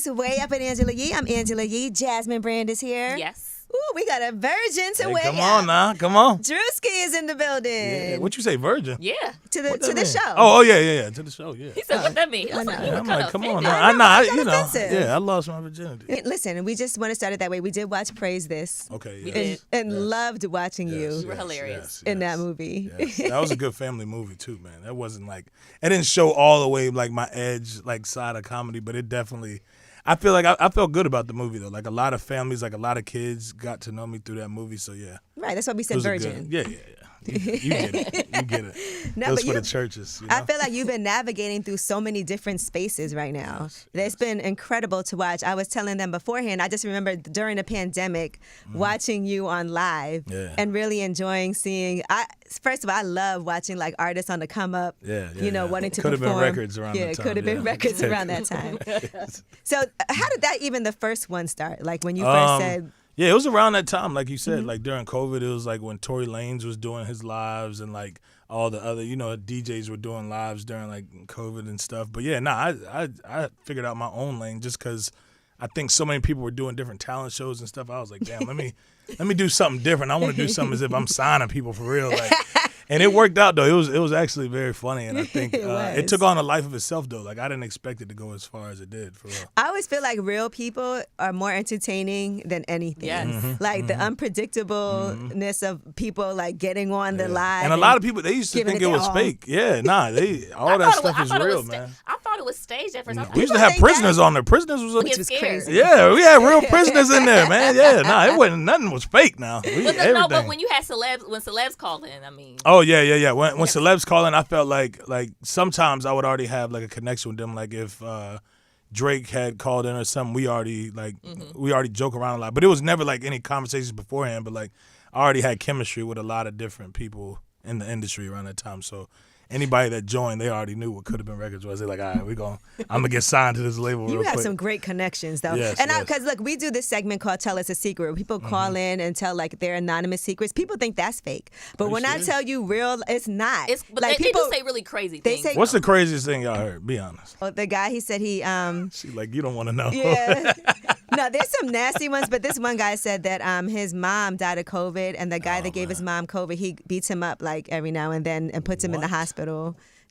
is Way Up with Angela Yee. I'm Angela Yee. Jasmine Brand is here. Yes. Ooh, we got a virgin to Way Up. Come on now, come on. Druski is in the building. Yeah. What you say, virgin? Yeah. To the show. Oh, yeah, to the show, yeah. He said, what that mean? I know. I'm like, come on I now. know, I it's not offensive. yeah, I lost my virginity. Listen, we just want to start it that way. We did watch Praise This. Okay, We yes. did. And loved watching you were hilarious in that movie. Yes. That was a good family movie too, man. That wasn't like, it didn't show all the way like my edge like side of comedy, but it definitely, I feel like I felt good about the movie though. Like a lot of families, like a lot of kids got to know me through that movie. So yeah. Right, that's why we said virgin. Yeah. You get it. You get it. No, Those but for the churches. You know? I feel like you've been navigating through so many different spaces right now. It's been incredible to watch. I was telling them beforehand, I just remember during the pandemic watching you on live and really enjoying seeing. First of all, I love watching like artists on the come up, wanting to could have perform. been records around that time. Yeah, could have been records around that time. So how did that even the first one start? Like when you first said. Yeah, it was around that time, like you said, like during COVID, it was like when Tory Lanez was doing his lives and like all the other, DJs were doing lives during like COVID and stuff. But yeah, I figured out my own lane just because I think so many people were doing different talent shows and stuff. I was like, damn, let me do something different. I want to do something as if I'm signing people for real. Like, and it worked out though. It was actually very funny, and I think it took on a life of itself though. Like I didn't expect it to go as far as it did for real. I always feel like real people are more entertaining than anything. Yes. Like the unpredictableness of people like getting on the live. And a lot of people, they used to think it was fake. Yeah, all that stuff is real, man. I thought it was staged at first. We used to have prisoners on there. Prisoners which was crazy. Yeah, we had real prisoners in there, man. Yeah, it wasn't, nothing was fake now. But when you had celebs call in, I mean. Oh, yeah. When celebs call in, I felt like sometimes I would already have like a connection with them. Like if Drake had called in or something, we already joke around a lot. But it was never like any conversations beforehand. But like I already had chemistry with a lot of different people in the industry around that time. So anybody that joined, they already knew what could have been records was. They're like, all right, I'm gonna get signed to this label. You real have quick. some great connections though. Yes, and yes. because look, we do this segment called Tell Us a Secret where people call in and tell like their anonymous secrets. People think that's fake. But when I tell you real, it's not. But like they do say really crazy things. What's the craziest thing y'all heard? Be honest. Oh, the guy, he said he She like, you don't want to know. Yeah. No, there's some nasty ones, but this one guy said that his mom died of COVID, and the guy that gave his mom COVID, he beats him up like every now and then and puts him in the hospital.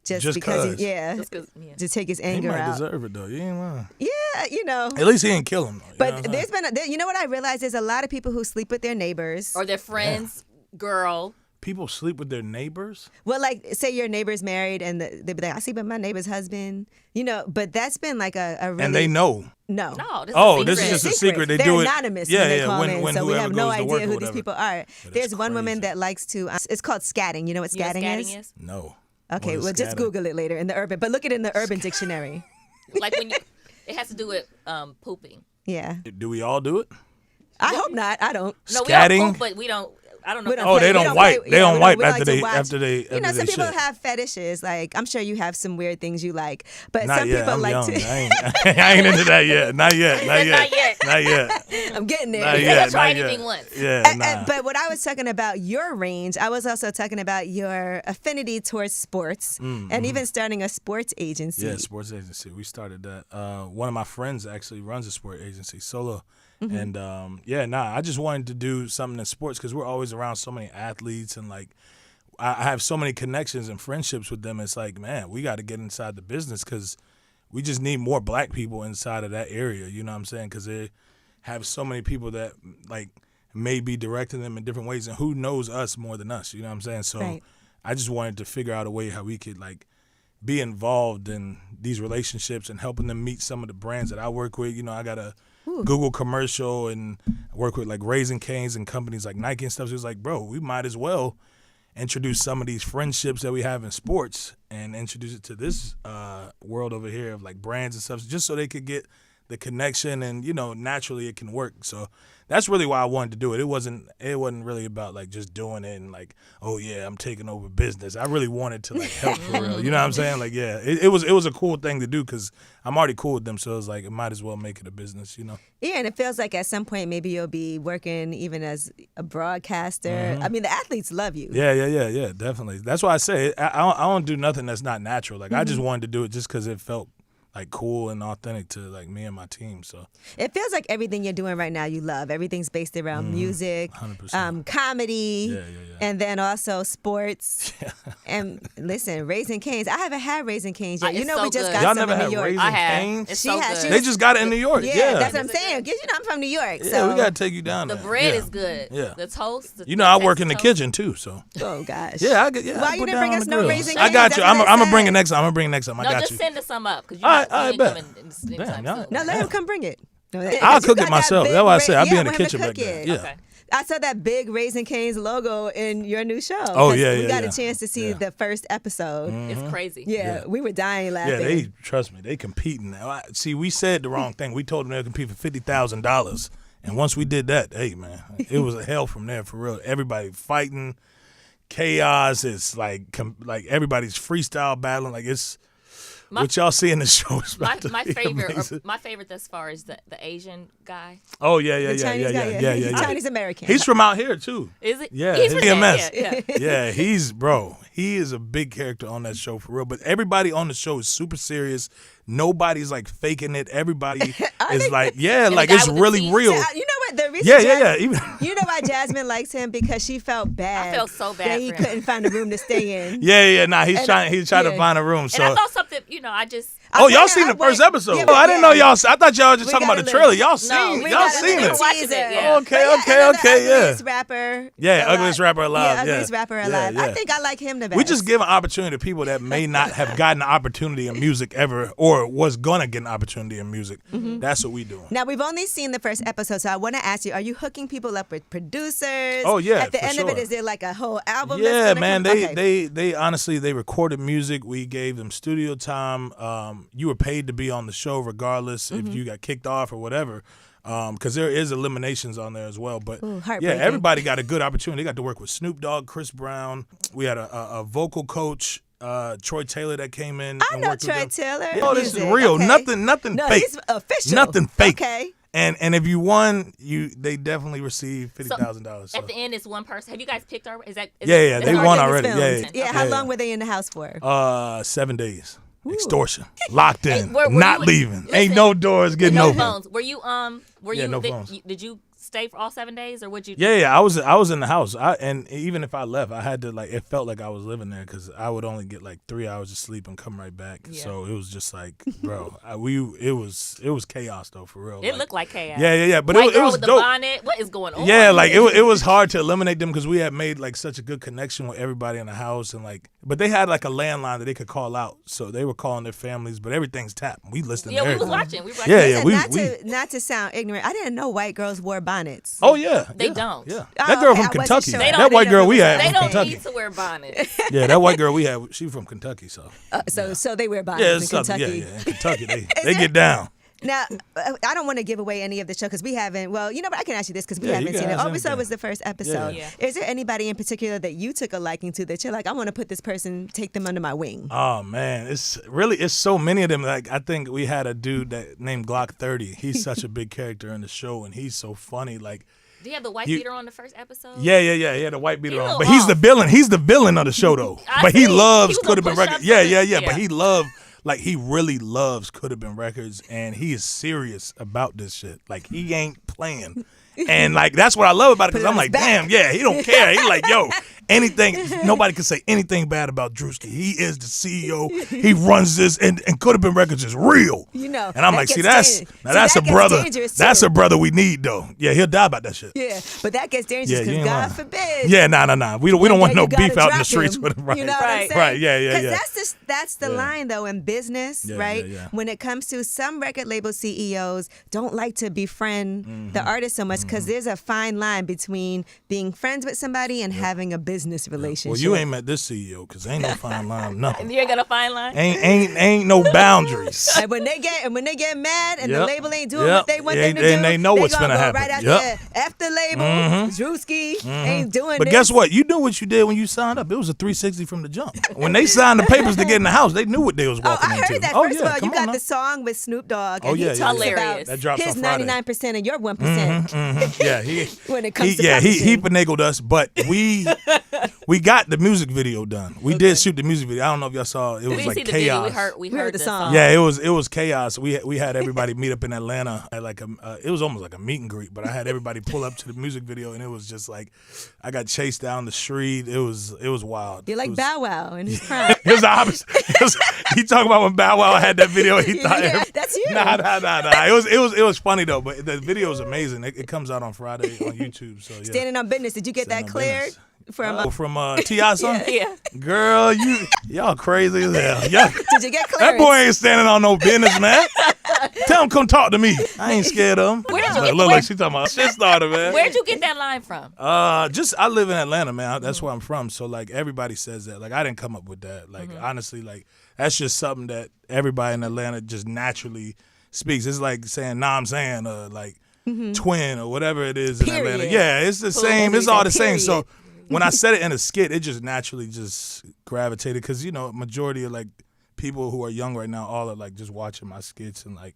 Just because to take his anger out. He might out. deserve it though. You ain't lying. Yeah, At least he didn't kill him though. But there's been, you know what I realized? There's a lot of people who sleep with their neighbors or their friends, girl. People sleep with their neighbors? Well, like, say your neighbor's married and they'd be like, I sleep with my neighbor's husband. But that's been like a really... And they know. No. This is just a secret. They They're do it. anonymous when they call in, so we have no idea who whatever. these people are. There's one woman that likes to, it's called scatting. You know what scatting is? No. Okay, well, just Google it later in the urban. But look it in the urban dictionary. Like when it has to do with pooping. Yeah. Do we all do it? I hope not. I don't. No, we Scatting? don't poop, but we don't. I don't know. They don't wipe. They don't wipe after they some people shit. have fetishes. Like I'm sure you have some weird things you like, but Not some yet. people I'm like young. to. I ain't into that yet. Not yet. I'm getting there. Not You yet. never try Not anything yet. once. Yeah. Nah. But when I was talking about your range, I was also talking about your affinity towards sports and even starting a sports agency. Yeah, sports agency. We started that. One of my friends actually runs a sports agency, Solo. And I just wanted to do something in sports because we're always around so many athletes and like I have so many connections and friendships with them. It's like, man, we got to get inside the business because we just need more black people inside of that area. You know what I'm saying? Because they have so many people that like may be directing them in different ways, and who knows us more than us? You know what I'm saying? So I just wanted to figure out a way how we could like be involved in these relationships and helping them meet some of the brands that I work with. I got a Google commercial and work with like Raising Cane's and companies like Nike and stuff. So it's like, bro, we might as well introduce some of these friendships that we have in sports and introduce it to this world over here of like brands and stuff, just so they could get the connection and naturally it can work. So that's really why I wanted to do it. It wasn't really about like just doing it and like, oh yeah, I'm taking over business. I really wanted to like help for real. You know what I'm saying? Like, yeah, it was a cool thing to do because I'm already cool with them. So it was like, it might as well make it a business, Yeah, and it feels like at some point maybe you'll be working even as a broadcaster. I mean, the athletes love you. Yeah, definitely. That's why I say I don't do nothing that's not natural. Like I just wanted to do it just because it felt like cool and authentic to like me and my team. So it feels like everything you're doing right now you love. Everything's based around music, 100%. Comedy, and then also sports. And listen, Raising Cane's. I haven't had Raising Cane's yet. You know, so we just good. got Y'all some never in New had York. Raising I have. Cane's? It's She so has- good. They just got it in New York. Yeah, Yeah, that's what I'm saying. You know, I'm from New York. yeah, So. we gotta take you down The there. bread Yeah. is good. Yeah. The toast. You know, I work Texas in the toast. kitchen too, so. Oh gosh. Yeah, I get. Yeah, Why I you put didn't down bring on us the no grill. Raising I Cane's? got you. That's I'm what I gonna bring it said. next time. I'm gonna bring it next time. I No, got just you. send us some up because All right, you ain't bet. coming anytime Damn, soon. No, let him come bring it. No, I'll you cook got it that myself. big That's why I said I'll be yeah, in the we'll have kitchen to back cook there. it. Yeah. Okay. I saw that big Raising Cane's logo in your new show. Oh, 'cause yeah, we yeah, got yeah. a chance to see Yeah. the first episode. It's crazy. Yeah, we were dying laughing. Yeah, they trust me. They competing now. See, we said the wrong thing. We told them they'll compete for $50,000, and once we did that, hey man, it was a hell from there for real. Everybody fighting, chaos. It's like everybody's freestyle battling. Like it's what y'all see in the show is My about to my be favorite amazing. my favorite thus far is the Asian guy. Oh yeah, The Chinese guy, yeah. Chinese American. He's from out here too. Is it? Yeah, He's his from there, EMS. Yeah. Yeah, he is a big character on that show for real. But everybody on the show is super serious. Nobody's like faking it. Everybody is like, yeah, like guy it's with the really teeth? real. You know what? The reason Yeah. Even You know why Jasmine likes him? Because she felt bad. I felt so bad that he for him. couldn't find a room to stay in. yeah. Nah, he's And, trying to yeah. find a room. So And I thought something, I just. oh, y'all seen the first episode? Yeah, Oh, I didn't know y'all. I thought y'all were just We talking got about a the trailer. little- Y'all seen? we Y'all got a seen little it? watching it, yeah. Okay, yeah. Ugliest rapper. Yeah, alive. ugliest rapper alive. Yeah, ugliest rapper alive. Yeah. I think I like him the best. We just give an opportunity to people that may not have gotten an opportunity in music ever, or was gonna get an opportunity in music. That's what we doing. Now, we've only seen the first episode, so I want to ask you, are you hooking people up with producers? Oh, yeah, At the for end of it, sure. is there like a whole album? Yeah, that's gonna man. come? Okay. They honestly they recorded music. We gave them studio time. You were paid to be on the show regardless if you got kicked off or whatever. Because there is eliminations on there as well. But Ooh, yeah, heartbreaking. everybody got a good opportunity. They got to work with Snoop Dogg, Chris Brown. We had a vocal coach, Troy Taylor, that came in. I and know worked with Troy them. Taylor. Oh, this is Music. real. Okay. Nothing No, fake. he's official. Nothing fake. Okay. And if you won, they definitely received $50,000. At the end, it's one person. Have you guys picked already? Yeah, that's they already won been already. filmed? Yeah. How long were they in the house for? 7 days. Extortion. Locked in. Hey, were not you- leaving. listen, Ain't no doors getting No open. phones. Were you Yeah, no phones. did you stay for all 7 days or would you? Yeah, I was in the house. And even if I left, I had to it felt like I was living there because I would only get 3 hours of sleep and come right back. Yeah. So it was just bro, it was chaos though for real. It looked like chaos. Yeah. But White it girl was with the dope. bonnet. What is going on? Yeah, it was hard to eliminate them because we had made such a good connection with everybody in the house and but they had a landline that they could call out, so they were calling their families, but everything's tapped. We listened Yeah, to we was everything. watching. We were watching. Yeah, Listen, not to sound ignorant, I didn't know white girls wore bonnets. Oh yeah, They yeah, don't. Yeah, Oh, that girl okay, from I wasn't Kentucky. sure. They don't That white need girl to- we had They from don't Kentucky. need to wear bonnets. Yeah, that white girl we had, she from Kentucky, so So they wear yeah, bonnets it's in something. Kentucky. Yeah, in Kentucky they get down. Now, I don't want to give away any of the show because we haven't. Well, but I can ask you this because we Yeah, you haven't can seen it. ask All we saw anything. was the first episode. Yeah. Is there anybody in particular that you took a liking to that you're like, I want to put this person, take them under my wing? Oh man, it's so many of them. I think we had a dude that named Glock 30. He's such a big character in the show, and he's so funny. Do you have the white You- beater on the first episode? Yeah. He had a white beater He a on, little but he's the off. villain. He's the villain of the show, though. I But he see. loves He was Could Have gonna Been push Records. up to Yeah. the- But he loved. He really loves Could Have Been Records, and he is serious about this shit. He ain't playing. And that's what I love about it, Put because it I'm on like, his back. damn, yeah, he don't care. He yo, anything, nobody can say anything bad about Druski. He is the CEO. He runs this, and Could Have Been Records is real. You know, And I'm that like, see, gets that's dangerous. a That gets brother. dangerous, That's too. a brother we need, though. Yeah, he'll die about that shit. Yeah, but that gets dangerous Yeah, you because ain't God lying. forbid. Yeah, nah. We don't want Yeah, no you gotta beef out in the drop streets him. with him. Right. You know what I'm Right. saying? Right, yeah. Because that's the line though in business, Yeah, right? yeah. When it comes to some record label CEOs don't like to befriend the artist so much because there's a fine line between being friends with somebody and having a business relationship. Well, you ain't met this CEO because ain't no fine line, nothing. You ain't got a fine line? Ain't no boundaries. And when they get mad and the Yep. label ain't doing Yep. what they want them to do, And they know what's gonna finna go happen. right out Yep. there. F the label, Druski ain't doing But this. guess what? You knew what you did when you signed up. It was a 360 from the jump. When they signed the papers to get in the house, they knew what they was Oh, walking I into. heard that. Oh, First yeah, of all, you come on got now. the song with Snoop Dogg, Oh, and yeah, he yeah, talks yeah. about That drops his on Friday. 99% and your 1%. Yeah, he When it comes to he publishing. finagled us, but we we got the music video done. We did shoot the music video. I don't know if y'all saw. It was like see the chaos. video. We heard the song. Yeah, it was chaos. We had everybody meet up in Atlanta at like it was almost like a meet and greet, but I had everybody pull up to the music video, and it was just like I got chased down the street. It was wild. You're like Bow Wow in his prime. It was the opposite. He talking about when Bow Wow had that video. He thought that's you. Nah. It was funny though, but the video is amazing. It comes out on Friday on YouTube. So yeah. Standing on business. Did you get that cleared? From T.I. son? Yeah. Girl, y'all crazy as hell. Did you get clearance? That boy ain't standing on no business, man. Tell him come talk to me. I ain't scared of him. Look like she talking about shit starter, man. Where'd you get that line from? I live in Atlanta, man. That's where I'm from. So like everybody says that. Like I didn't come up with that. Like honestly, like that's just something that everybody in Atlanta just naturally speaks. It's like saying, nah, I'm saying, like twin or whatever it is in Atlanta. Yeah, it's the same. It's all the same. So when I said it in a skit, it just naturally just gravitated because, you know, majority of like people who are young right now all are like just watching my skits and like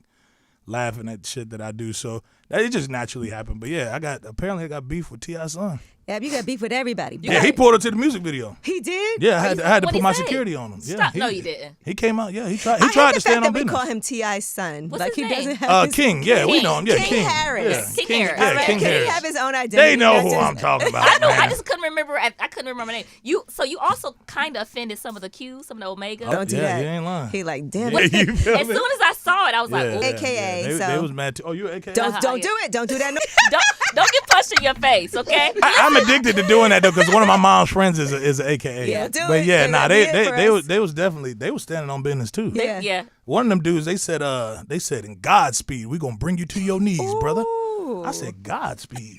laughing at shit that I do. So it just naturally happened. But yeah, apparently I got beef with T.I. son. Yeah, you got beef with everybody. Yeah, he pulled up to the music video. He did? Yeah, I had to put my security on him. Stop. Yeah, No, you didn't. He came out. Yeah, he tried to stand on business. We call him T.I.'s son. What's like his he name? doesn't have King. Yeah, we know him. Yeah, King Harris. Yeah. King Harris. Yeah, King Harris. He have his own identity. They know who I'm talking about. I know. Man. I just couldn't remember. I couldn't remember my name. You also kind of offended some of the Qs, some of the Omegas. Don't do that. You ain't lying. He like, damn Yeah, it. you feel As me? soon as I saw it, I was like, Yeah, ooh. AKA, They was mad too. Oh, you AKA? Don't do it. Don't do that. No. Don't get punched in your face, okay? I'm addicted to doing that though, because one of my mom's friends is an AKA. Yeah, do but it. yeah, Do nah, it. they was definitely standing on business too. Yeah. One of them dudes, they said in Godspeed, we gonna bring you to your knees, brother. I said Godspeed.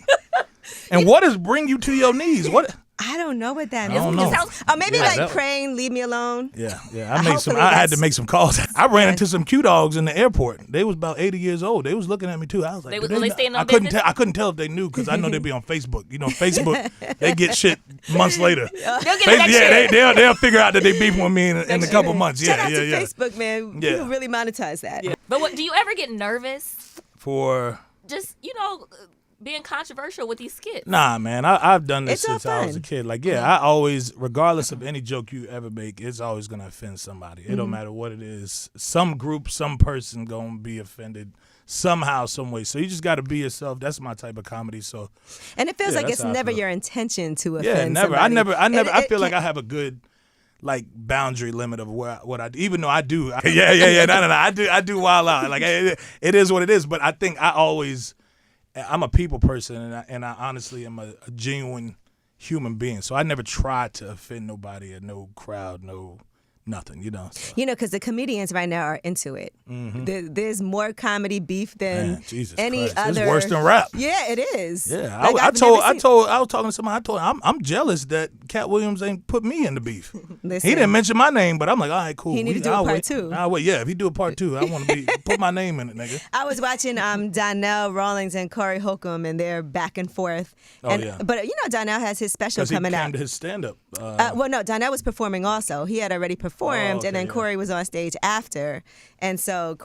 And what is bring you to your knees? What? I don't know what that I don't means. know. Oh, maybe Yeah, like praying, leave me alone. Yeah. Hopefully I had to that's- make some calls. I ran into some Q dogs in the airport. They was about 80 years old. They was looking at me too. I was like, They staying on I couldn't business? I couldn't tell if they knew because I know they be on Facebook. You know, Facebook they get shit months later. They'll get it next year. They'll figure out that they beefing with me in a couple months. Shout out Yeah. to Facebook, man. Yeah. People really monetize that. Yeah. But do you ever get nervous? For Just, being controversial with these skits. Nah, man, I've done this It's all since I was a fun. kid. Like, I always, regardless of any joke you ever make, it's always gonna offend somebody. It don't matter what it is. Some group, some person gonna be offended somehow, some way. So you just got to be yourself. That's my type of comedy. So, And it feels Yeah, like that's it's how I never feel. your intention to offend yeah, never. somebody. I never. I It feel like I have a good like boundary limit of what I do. Even though I do. Yeah. No. I do wild out. Like it is what it is. But I think I'm a people person, and I honestly am a genuine human being. So I never try to offend nobody or no crowd, no nothing, So. Because the comedians right now are into it. There's more comedy beef than Man, Jesus any Christ. other. It's worse than rap. Yeah, it is. Yeah, Like, I I've was never seen- talking to somebody. I told him I'm jealous that Cat Williams ain't put me in the beef. Listen, He didn't mention my name, but I'm like, all right, cool. He need to do a I'll part wait. two. I'll wait. Yeah, if he do a part two, I want to put my name in it, nigga. I was watching Donnell Rawlings and Corey Holcomb, and they're back and forth. Yeah. But Donnell has his special Because he coming came out. to his stand up. Well, no, Donnell was performing also. He had already performed, okay, and then yeah. Corey was on stage after. And so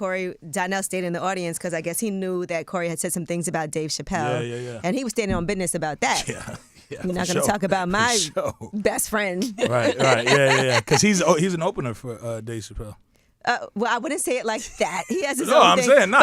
Donnell stayed in the audience because I guess he knew that Corey had said some things about Dave Chappelle. Yeah. And he was standing on business about that. Yeah. We're not going to talk about my best friend. Right. Yeah. Because he's an opener for Dave Chappelle. Well, I wouldn't say it like that. He has his No, own I'm thing. saying, nah.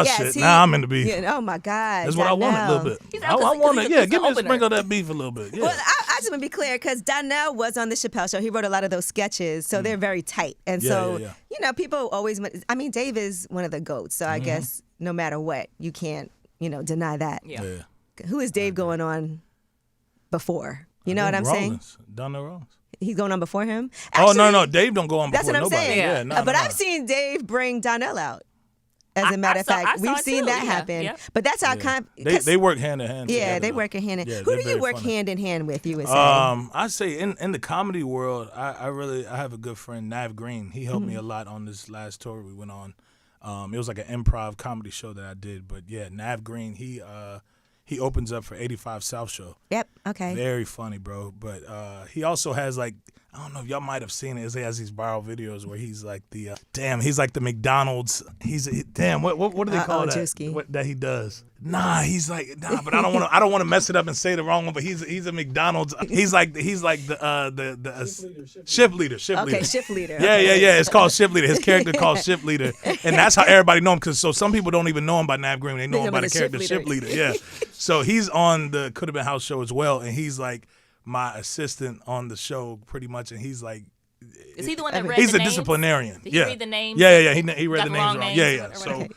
Yes, Shit. Now I'm in the beef. Oh, my God. That's what I want a Donnell. little bit. He's I out 'cause want to, he's yeah, the give me a opener. sprinkle of that beef a little bit. Yeah. Well, I just want to be clear because Donnell was on the Chappelle show. He wrote a lot of those sketches, so they're very tight. And Yeah. People always. I mean, Dave is one of the goats, so I guess no matter what, you can't, deny that. Yeah. Who is Dave going on before? You know what I'm saying? Donnell Rawlings. He's going on before him. Oh, no, Actually, Dave don't go on That's before what I'm nobody. saying. Yeah, no, But no. I've seen Dave bring Donnell out. As a matter of I fact, saw we've it seen too, that yeah, happen. yeah. But that's our They work hand in hand. Yeah, together, they though. work in hand in Yeah, hand. they're Who do you very work funny. hand in hand with? You would say. I say in the comedy world, I have a good friend, Nav Green. He helped me a lot on this last tour we went on. It was like an improv comedy show that I did. But yeah, Nav Green, he opens up for 85 South Show. Yep. Okay. Very funny, bro. But he also has like, I don't know if y'all might have seen it. He has these viral videos where he's like he's like the McDonald's. What do they call that? Druski. What that he does? Nah, he's like, but I don't want to mess it up and say the wrong one. But he's a McDonald's. He's like the shift leader. Okay, shift leader. Yeah. It's called shift leader. His character called shift leader, and that's how everybody know him. Because so some people don't even know him by Nav Green. They know him by the character shift leader. Yeah. So he's on the Could Have Been House show as well, and he's like my assistant on the show pretty much, and he's like. Is he the one that read He's the a names? disciplinarian. Did he read the names? Yeah. He read the names wrong. names? Yeah. So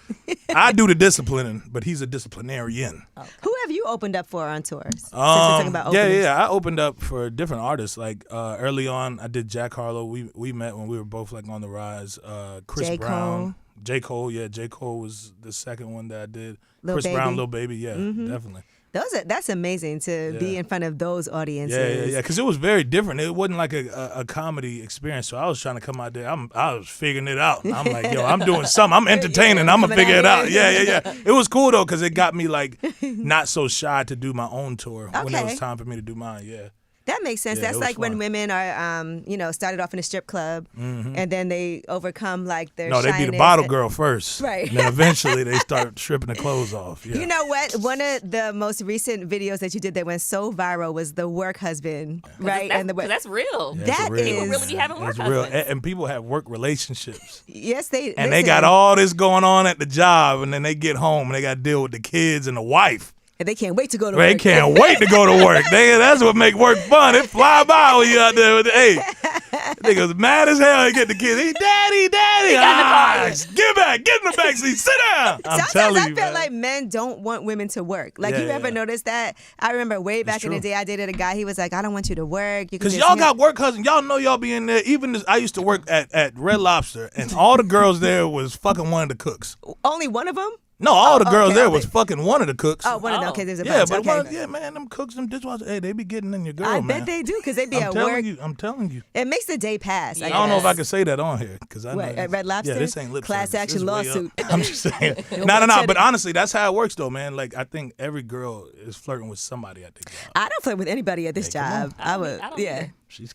I do the disciplining, but he's a disciplinarian. Okay. Who have you opened up for on tours? Since we're talking about openings. I opened up for different artists. Like early on, I did Jack Harlow. We met when we were both like on the rise. Chris Brown, J. Cole. Yeah, J. Cole was the second one that I did. Chris Brown, Lil Baby. Yeah, definitely. That's amazing to be in front of those audiences. Yeah. Because it was very different. It wasn't like a comedy experience. So I was trying to come out there. I was figuring it out. I'm like, yo, I'm doing something. I'm entertaining. I'm gonna figure it out. Yeah. It was cool though because it got me like not so shy to do my own tour when it was time for me to do mine. Yeah. That makes sense. Yeah, that's like when women are, started off in a strip club, and then they overcome like their shyness. No, they be the bottle girl first. Right. And then eventually they start stripping the clothes off. Yeah. You know what? One of the most recent videos that you did that went so viral was the work husband, right? That's real. Yeah, that is people really be having work real. husbands. And people have work relationships. Yes, they. And they got all this going on at the job, and then they get home and they got to deal with the kids and the wife. And they can't wait to go to work. They can't wait to go to work. That's what make work fun. It fly by when you out there with niggas mad as hell. They get the kids. Hey, daddy. Get back. Get in the back seat. Sit down. Sometimes I feel like men don't want women to work. Like, you ever noticed that? I remember way back in the day, I dated a guy. He was like, I don't want you to work. Because y'all got work husbands. Y'all know y'all be in there. Even I used to work at Red Lobster, and all the girls there was fucking one of the cooks. Only one of them? No, all the girls there was fucking one of the cooks. Oh, one of them. Okay, there's a bunch. Man, them cooks, them dishwashers, hey, they be getting in your girl, I man. bet they do, because they be at work. I'm telling you. It makes the day pass. I don't know if I can say that on here. At Red Lobster? Yeah, this ain't lip Class service. action lawsuit. I'm just saying. No. But honestly, that's how it works, though, man. Like, I think every girl is flirting with somebody at the job. I don't flirt with anybody at this job. I would.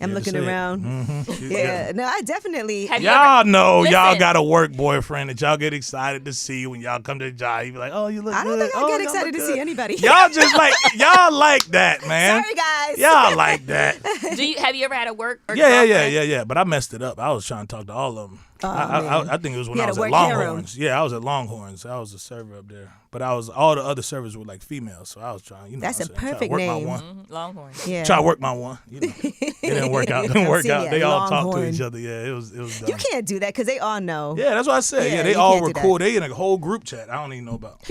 I'm looking around. No, I definitely. Y'all know y'all got a work boyfriend that y'all get excited to see when y'all come to the job. You be like, oh, you look good. I don't think I get excited to see anybody. Y'all just y'all like that, man. Sorry, guys. Y'all like that. Have you ever had a work? Yeah. But I messed it up. I was trying to talk to all of them. I think it was when I was at Longhorns. Yeah, I was at Longhorns. I was a server up there. But all the other servers were like females, so I was trying, That's a perfect name. Longhorns. Yeah. Try to work my one. It didn't work out. They all talked to each other. Yeah, it was dumb. You can't do that because they all know. Yeah, that's what I said. Yeah, they all were cool. They in a whole group chat I don't even know about.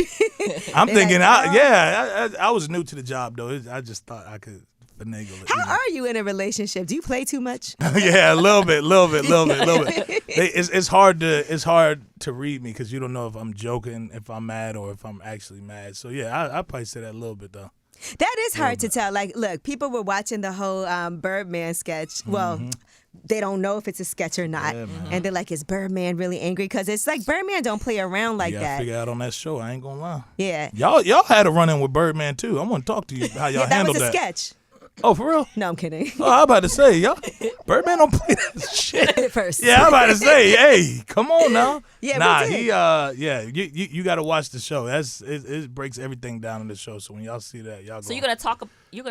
I'm thinking, I was new to the job though. I just thought I could finagle it. How are you in a relationship? Do you play too much? Yeah, a little bit. It's hard to read me because you don't know if I'm joking, if I'm mad, or if I'm actually mad. So yeah, I probably say that a little bit though. That is hard to tell. Like, look, people were watching the whole Birdman sketch. Well, they don't know if it's a sketch or not. Yeah, and they're like, is Birdman really angry? Because it's like Birdman don't play around like that. You gotta figure out on that show. I ain't gonna lie. Yeah. Y'all had a run-in with Birdman, too. I want to talk to you how y'all handled that. That was a sketch. Oh, for real? No, I'm kidding. Oh, I'm about to say, y'all, Birdman don't play that shit. At first. Yeah, I'm about to say, hey, come on now. Yeah, you got to watch the show. It breaks everything down in the show. So when y'all see that, y'all go. So you're gonna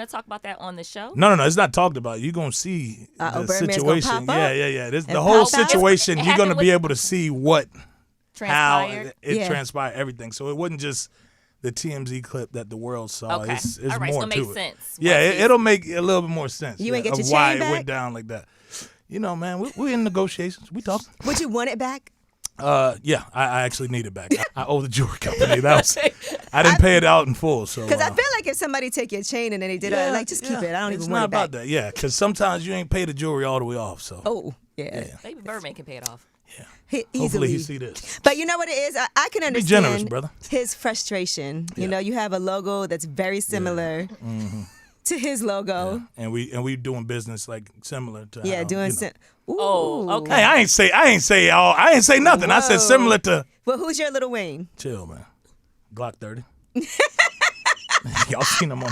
talk about that on the show? No, it's not talked about. You're gonna see the situation. Yeah. The whole situation. You're gonna be able to see how it transpired, everything. So it wasn't just the TMZ clip that the world saw. Okay. It's all right, more so it to makes it. Sense. Yeah, it'll make a little bit more sense. You ain't get your why chain back? It went down like that. You know, man, we in negotiations. We talking. Would you want it back? Yeah, I actually need it back. I owe the jewelry company. I didn't pay it out in full. So because I feel like if somebody take your chain and then they did just keep it. I don't even want it back. It's not about that. Yeah, because sometimes you ain't pay the jewelry all the way off. So. Oh yeah. Maybe Birdman can pay it off. Yeah. Hopefully he see this. But you know what it is? I can understand Be generous, brother. His frustration. You know, you have a logo that's very similar to his logo. Yeah. And we doing business like similar to Ooh. Oh, okay. Hey, I ain't say nothing. Whoa. I said similar to. Well, who's your Lil Wayne? Chill, man. Glock 30. Y'all seen him on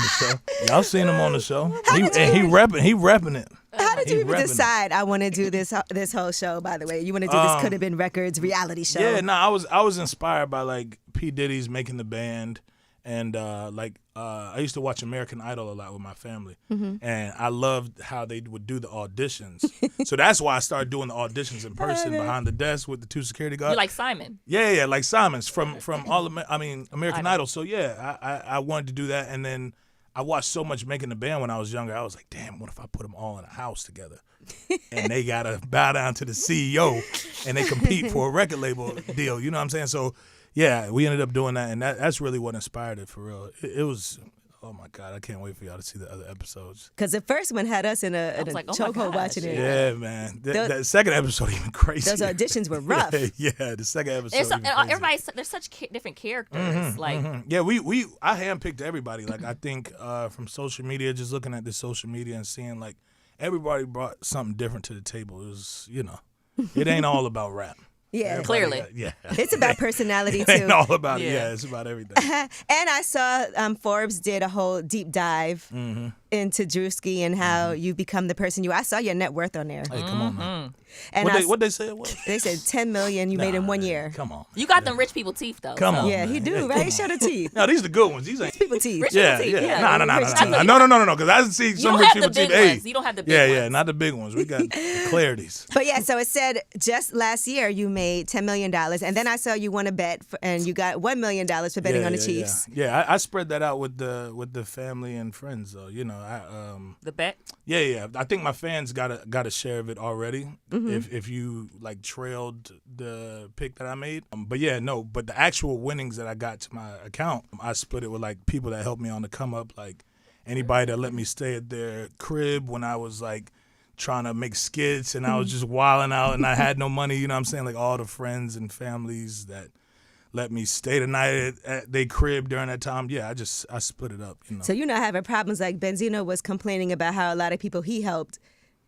the show. He repping it. How did you even decide I want to do this whole show, by the way? You want to do this Could Have Been Records reality show? Yeah, no, I was inspired by like P. Diddy's Making the Band And I used to watch American Idol a lot with my family, and I loved how they would do the auditions. So that's why I started doing the auditions in person behind the desk with the 2 security guards. You're like Simon. Yeah, like Simon's from American Idol. So yeah, I wanted to do that, and then I watched so much Making the Band when I was younger. I was like, damn, what if I put them all in a house together? And they gotta bow down to the CEO, and they compete for a record label deal. You know what I'm saying? So. Yeah, we ended up doing that, and that's really what inspired it, for real. It was, oh my God, I can't wait for y'all to see the other episodes. Because the first one had us in a like, oh chokehold watching it. Yeah, man. The second episode even crazy. Those auditions were rough. Yeah, the second episode even crazy. There's such different characters. Yeah, I handpicked everybody. Like, I think from social media, just looking at the social media and seeing, like, everybody brought something different to the table. It was, it ain't all about rap. Yeah, clearly. It's about personality too. It ain't all about it. Yeah, it's about everything. And I saw Forbes did a whole deep dive into Druski and how you become the person you. I saw your net worth on there. Hey, come on, man. And what they say it was? They said $10 million you made in 1 year. Come on. You got them rich people teeth though. Come on. Yeah, man. he do, right? He showed the teeth. No, these are the good ones. These ain't People teeth. Rich Yeah. people teeth. No. Because I see You some don't rich have people the big teeth. ones. You don't have the big ones. Yeah, not the big ones. We got the clarities. But yeah, so it said just last year you made $10 million, and then I saw you won a bet and you got $1 million for betting on the Chiefs. Yeah, I spread that out with the family and friends though. The bet. Yeah. I think my fans got a share of it already. If you like trailed the pick that I made. But the actual winnings that I got to my account, I split it with like people that helped me on the come up, like anybody that let me stay at their crib when I was like trying to make skits and I was just wilding out and I had no money, you know what I'm saying? Like all the friends and families that let me stay the night at their crib during that time. Yeah, I split it up. So you're not having problems like Benzino was complaining about how a lot of people he helped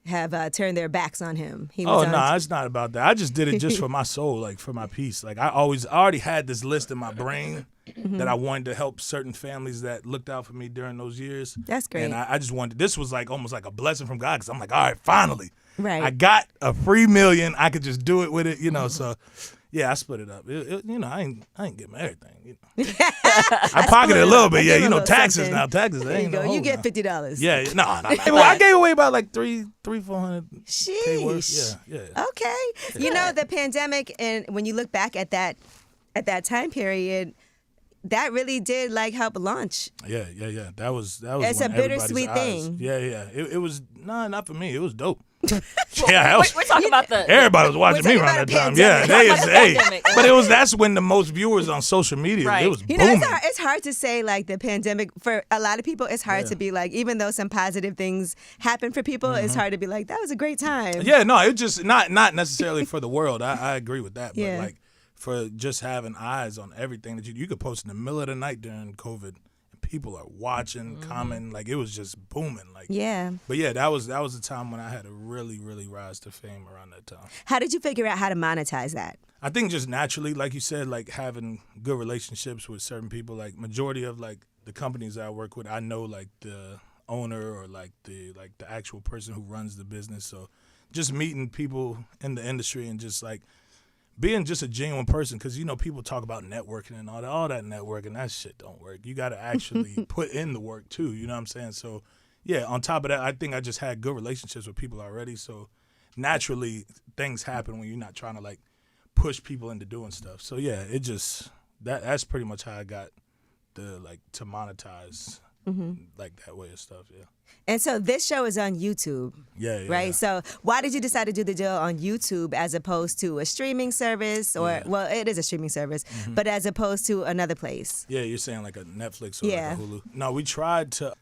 have turned their backs on him. It's not about that. I just did it just for my soul, like for my peace. Like I already had this list in my brain that I wanted to help certain families that looked out for me during those years. That's great. And I just wanted, this was like almost like a blessing from God because I'm like, all right, finally. Right. I got a free $1 million. I could just do it with it, so... Yeah, I split it up. I ain't getting everything. I pocketed a little bit. Yeah, taxes something. Now. Taxes. There you go. You get $50. Yeah, no. Well, I gave away about like $400. Sheesh. Yeah. Okay. The pandemic, and when you look back at that time period, that really did like help launch. Yeah. That was. It's a bittersweet thing. Yeah. It was not for me. It was dope. We're talking about everybody was watching me around that time. Yeah, but that's when the most viewers on social media. Right. It was booming. It's hard to say like the pandemic for a lot of people. It's hard to be like, even though some positive things happen for people, it's hard to be like that was a great time. Yeah, no, it just not necessarily for the world. I agree with that, Yeah. but like for just having eyes on everything that you could post in the middle of the night during COVID. People are watching, commenting, like it was just booming. Like But yeah, that was the time when I had to really, really rise to fame around that time. How did you figure out how to monetize that? I think just naturally, like you said, like having good relationships with certain people. Like majority of like the companies that I work with, I know like the owner or like the actual person who runs the business. So just meeting people in the industry and just like being just a genuine person, because people talk about networking and all that networking, that shit don't work. You got to actually put in the work too. You know what I'm saying? So yeah, on top of that, I think I just had good relationships with people already. So naturally, things happen when you're not trying to like push people into doing stuff. So yeah, it just that's pretty much how I got to monetize like that way of stuff. Yeah. And so this show is on YouTube. Yeah. Right? So why did you decide to do the deal on YouTube as opposed to a streaming service well, it is a streaming service, but as opposed to another place? Yeah, you're saying like a Netflix or like a Hulu. No,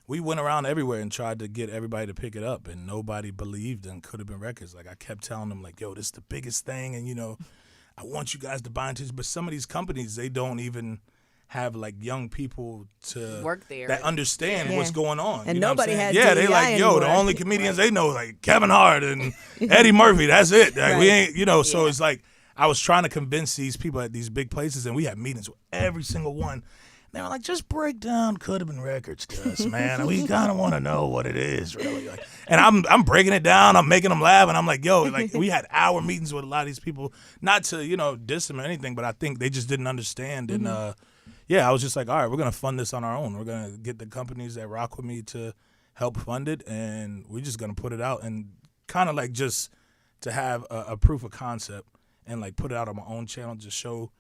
we went around everywhere and tried to get everybody to pick it up, and nobody believed in Could Have Been Records. Like I kept telling them like, yo, this is the biggest thing, and I want you guys to buy into this. But some of these companies, they don't even have like young people to work there that understand what's going on. And nobody has they DEI like, yo, anymore. the only comedians they know like Kevin Hart and Eddie Murphy. That's it. Like, we ain't, so it's like I was trying to convince these people at these big places, and we had meetings with every single one. They were like, just break down Could Have Been Records to us, man. We kind of want to know what it is, really. Like, and I'm breaking it down. I'm making them laugh, and I'm like, yo, like we had hour meetings with a lot of these people, not to diss them or anything, but I think they just didn't understand. And yeah, I was just like, all right, we're gonna fund this on our own. We're gonna get the companies that rock with me to help fund it, and we're just gonna put it out and kind of like just to have a proof of concept and like put it out on my own channel, just show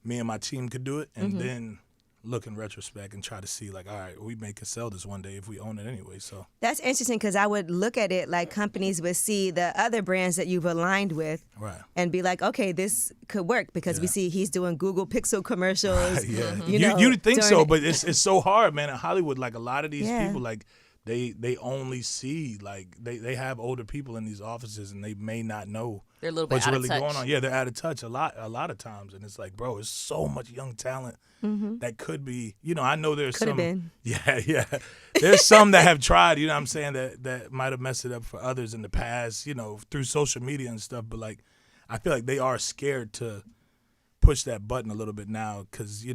me and my team could do it, and then look in retrospect and try to see like, all right, we may can sell this one day if we own it anyway. So that's interesting because I would look at it like companies would see the other brands that you've aligned with, right, and be like, okay, this could work because we see he's doing Google Pixel commercials. right, yeah, You think so, but it's so hard, man. In Hollywood, like a lot of these people, like they only see like they have older people in these offices and they may not know they're a little bit what's out really of touch. going on. Yeah, they're out of touch a lot of times, and it's like, bro, it's so much young talent that could be. I know there's Could have some. been. Yeah. There's some that have tried. You know what I'm saying, that might have messed it up for others in the past. Through social media and stuff. But like, I feel like they are scared to push that button a little bit now because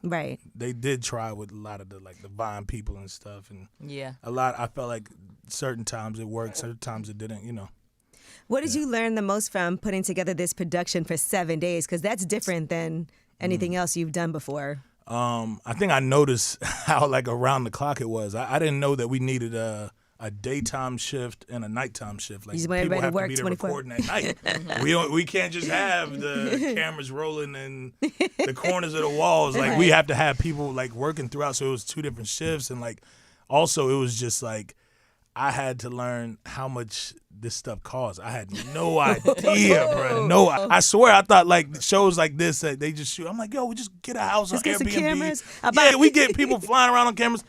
Right. they did try with a lot of the Vine people and stuff, and Yeah. a lot. I felt like certain times it worked, certain times it didn't. What did you learn the most from putting together this production for 7 days? Because that's different than anything else you've done before. I think I noticed how like around the clock it was. I didn't know that we needed a daytime shift and a nighttime shift. Like You just want people everybody have to to work be there 24. recording at night. We can't just have the cameras rolling in the corners of the walls. Like we have to have people like working throughout. So it was 2 different shifts, and like also it was just like I had to learn how much this stuff costs. I had no idea, bro. No, I swear I thought like shows like this that they just shoot. I'm like, yo, we just get a house on Get some Airbnb. cameras. Yeah, we get people flying around on cameras.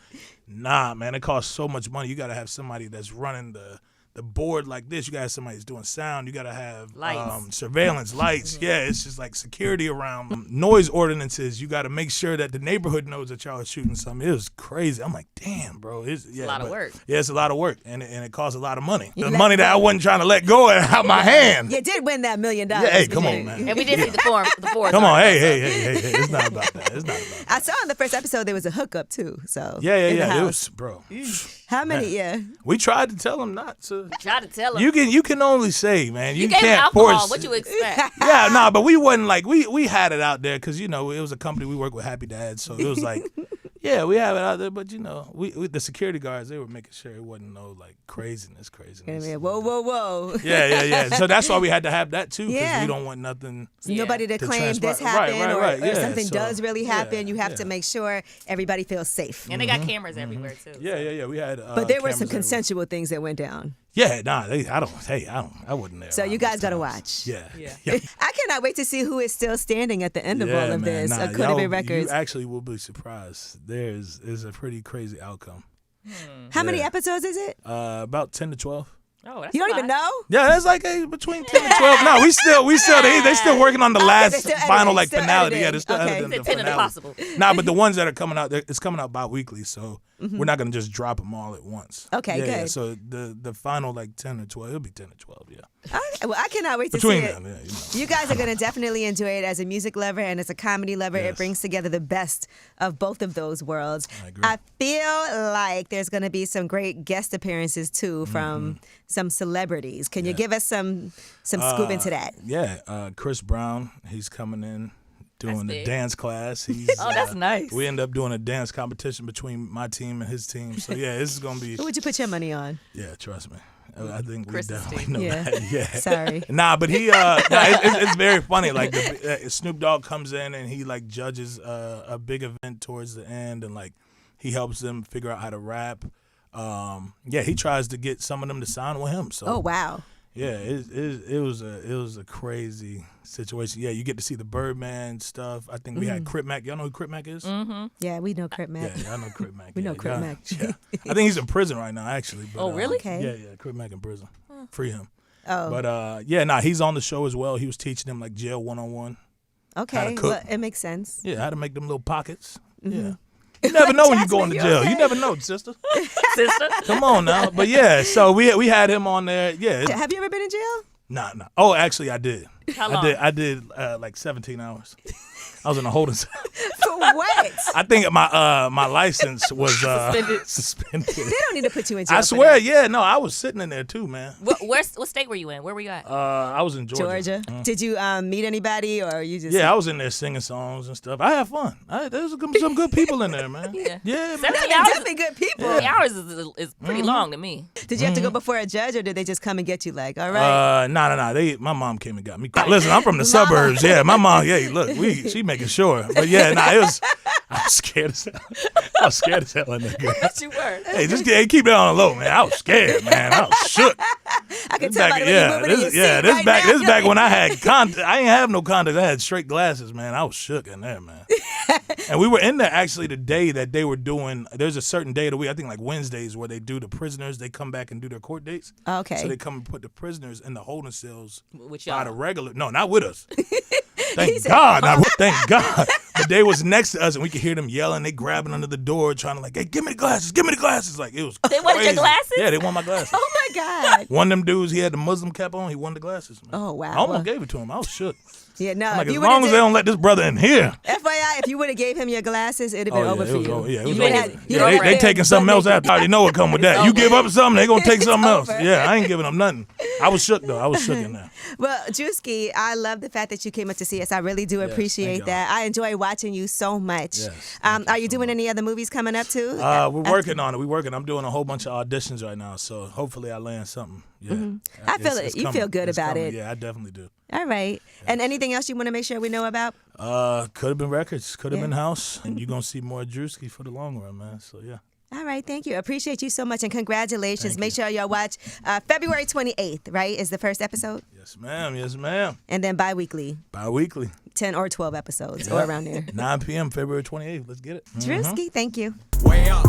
Nah, man, it costs so much money. You got to have somebody that's running the board like this. You got to have somebody that's doing sound. You got to have Lights. surveillance, lights. Yeah, it's just like security around. Noise ordinances. You got to make sure that the neighborhood knows that y'all are shooting something. It was crazy. I'm like, damn, bro. It's a lot of work. Yeah, it's a lot of work, and it costs a lot of money. The money that I wasn't trying to let go out of my hand. You did win that $1 million. Yeah, hey, come on, man. And we did see the forest. Come on, hey. It's not about that. It's not about that. I saw in the first episode there was a hookup too. So Yeah. in the It house. was, bro. How many? Man. Yeah. We tried to tell them not to. Try to tell them. You can only say, man. You You gave can't alcohol. force. What you expect? Yeah, nah, but we wasn't like we had it out there because it was a company we work with, Happy Dads, so it was like, yeah, we have it out there, but we the security guards, they were making sure it wasn't no like craziness. Whoa. Yeah. So that's why we had to have that too, because Yeah. we don't want nothing. Nobody to To claim transpire. this happened Right, or yeah, something so, does really happen. You have to yeah. make sure everybody feels safe. And they got cameras everywhere too. Yeah. We had. But there were some cameras everywhere. consensual things that went down. Yeah, nah. I wasn't there. So you around guys those got to times. watch. Yeah. I cannot wait to see who is still standing at the end of Yeah, all of man. this. Nah, According you Records. actually will be surprised. There's a pretty crazy outcome. How many yeah. episodes is it? About 10 to 12. Oh, that's You don't a even lot. know? Yeah, that's like between 10 and 12. No, we still they still working on the Okay, last they're still final editing, still finale. editing. Yeah, they're still Okay. editing the It's 10 of the finale. possible. Nah, but the ones that are coming out, it's coming out bi-weekly, so we're not gonna just drop them all at once. Okay, Yeah, good. so the final like 10 or 12, it'll be 10 or 12. Yeah, Well, I cannot wait to between see it. them. Yeah, You guys are going to definitely enjoy it as a music lover and as a comedy lover. It Yes. brings together the best of both of those worlds. I agree. I feel like there's going to be some great guest appearances too from some celebrities. Can you give us some scoop into that? Yeah, Chris Brown, he's coming in. Doing That's the big. dance class. He's, Oh, that's nice. We end up doing a dance competition between my team and his team. So yeah, this is gonna be. Who would you put your money on? Yeah, trust me. I think we Chris's definitely team. know Yeah. that. Yeah. Sorry. Nah, but he it's very funny. Like Snoop Dogg comes in and he like judges a big event towards the end, and like he helps them figure out how to rap. Yeah, he tries to get some of them to sign with him. So Oh, wow. yeah, it was a crazy situation. Yeah, you get to see the Birdman stuff. I think we had Crip Mac. Y'all know who Crip Mac is? Yeah, we know Crip Mac. Yeah, I know Crip Mac. We know Yeah, Crip y'all- Mac. Yeah, I think he's in prison right now, actually. But, Oh, really? Okay. Yeah, Crip Mac in prison. Free him. Oh, But he's on the show as well. He was teaching them like jail 101. how okay. to cook. Well, it makes sense. Yeah, how to make them little pockets. Yeah. You never know when you go Jasmine, into you jail. okay? You never know, sister. Sister. Come on now. But yeah, so we had him on there. Yeah. Have you ever been in jail? Nah. Oh, actually, I did. How long? I did like 17 hours. I was in a holding cell. For what? I think my license was suspended. They don't need to put you in jail. I swear, yeah, no, I was sitting in there too, man. What state were you in? Where were you at? I was in Georgia. Did you meet anybody or you just? Yeah, I was in there singing songs and stuff. I had fun. There's some good people in there, man. Yeah, man. Definitely good people. 70 hours is pretty long to me. Did you have to go before a judge or did they just come and get you? Like, all right. No. My mom came and got me. Listen, I'm from the suburbs. Yeah, my mom. Yeah, look, she making sure. But yeah, it was. I was scared as hell. I was scared as hell in there. Yes, you were. Hey, just keep it on the low, man. I was scared, man. I was shook. I can tell by the way you're moving in your seat this back when I had contact. I ain't have no contacts. I had straight glasses, man. I was shook in there, man. And we were in there actually the day that they were doing. There's a certain day of the week, I think like Wednesdays, where they do the prisoners. They come back and do their court dates. Okay. So they come and put the prisoners in the holding cells with by y'all. the regular. No, not with us. Thank God. Thank God. But they was next to us, and we could hear them yelling. They grabbing under the door, trying to like, "Hey, give me the glasses! Give me the glasses!" Like it was. They wanted your glasses? Yeah, they want my glasses. Oh my God. One of them dudes, he had the Muslim cap on. He wanted the glasses. Man. Oh wow. I almost gave it to him. I was shook. Yeah, no. I'm like, if as you long as they don't let this brother in here. FYI, if you would have gave him your glasses, it'd have been over for you. It was over. They taking something else after. I already know what come with that. You give up something, they gonna take something else. Yeah, I ain't giving them nothing. I was shook though. I was shook in there. Well, Druski, I love the fact that you came up to see us. I really do appreciate that. I enjoy watching you so much. Yes, are you doing any other movies coming up too? We're working on it. I'm doing a whole bunch of auditions right now, so hopefully I land something. Yeah, I feel it. You feel good about it. Yeah, I definitely do. All right. Yes. And anything else you want to make sure we know about? Could have been records, could have been house, and you're gonna see more Druski for the long run, man. So yeah. All right, thank you. Appreciate you so much, and congratulations. Make sure y'all watch February 28th, right, is the first episode? Yes, ma'am. Yes, ma'am. And then bi-weekly. Bi-weekly. 10 or 12 episodes or around there. 9 p.m. February 28th. Let's get it. Druski, thank you. Way up.